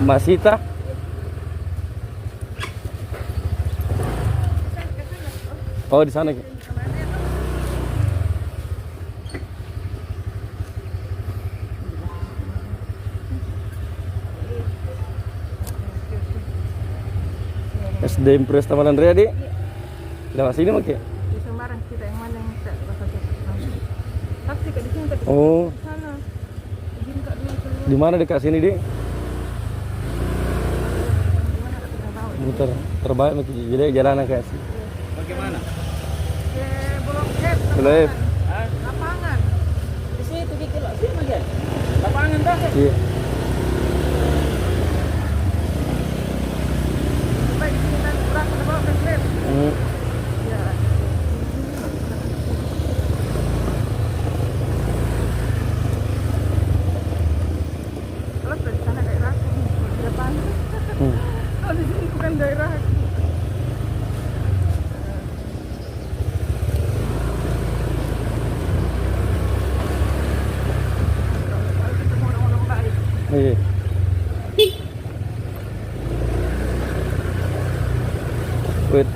Masita. Oh, di sana. SD Impres Taman Andrea, Dik. Lewat sini mungkin. Di Semarang kita yang mana yang kita taksi ke di sini tapi Oh, di sana. Izin Kak dulu keluar. di mana dekat sini, Dik? Di mana Kak tidak tahu. Muter terbaik mungkin. Jadi jalanan kayak sini. Bagaimana? Blok F. Blok F. Lapangan. Di situ di kilo sini bagian. Lapangan dah. Iya. Baik di sini nanti berapa ada Blok F. Ya. Kalau dari sana daerah di depan. Kalau di sini bukan daerah. Kalau ketemu orang-orang baik. Iya. Wait.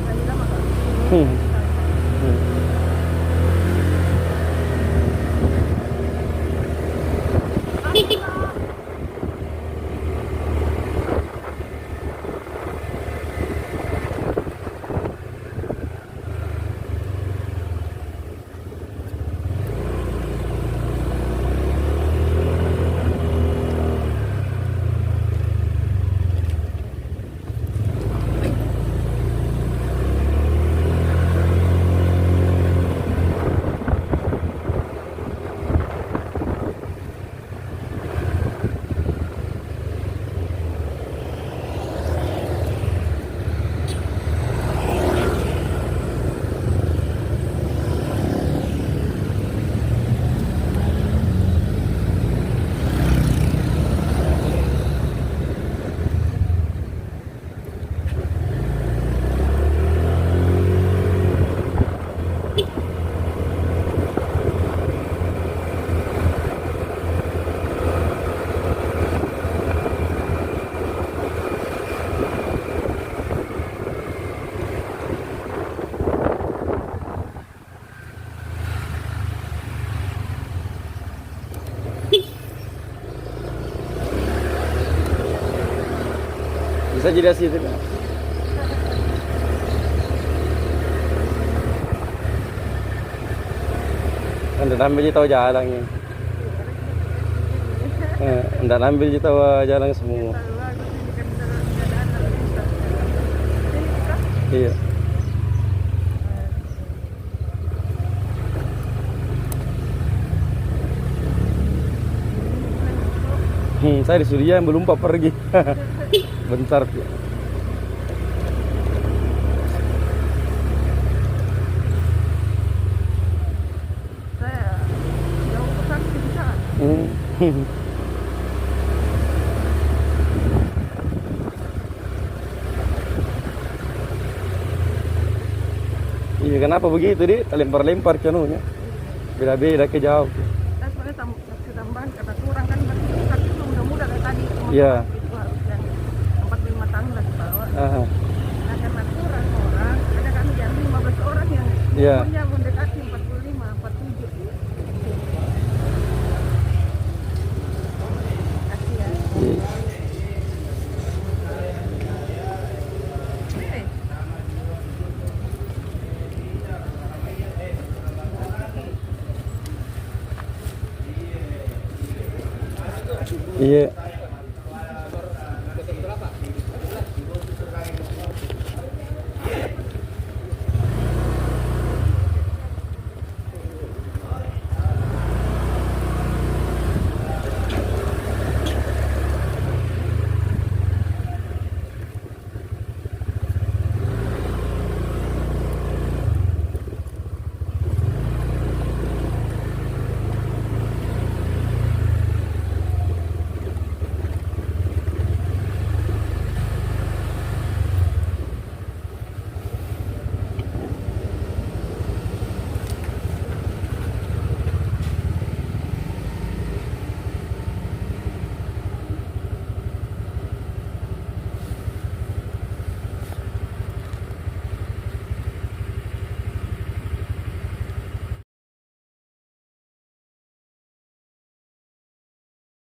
Tadi lama Kak. Bisa jadi situ. Anda ambil je tahu jalannya. Anda ambil je tahu jalan semua. Iya. Saya di Suria belum pergi. Bentar. Saya jauh ke taksi bisa. Iya, kenapa begitu, Dik? Lempar-lempar canunya. Beda-beda ke jauh. Saya sebenarnya taksi tambahan karena kurang kan berarti taksi itu mudah-mudah kayak tadi. Iya. Itu harus yang 45 tahun lah dibawa. Aha. Nah karena kurang orang, ada kami yang 15 orang yang Iya. umurnya mendekati 45, 47. Kasihan. Iya. Iya.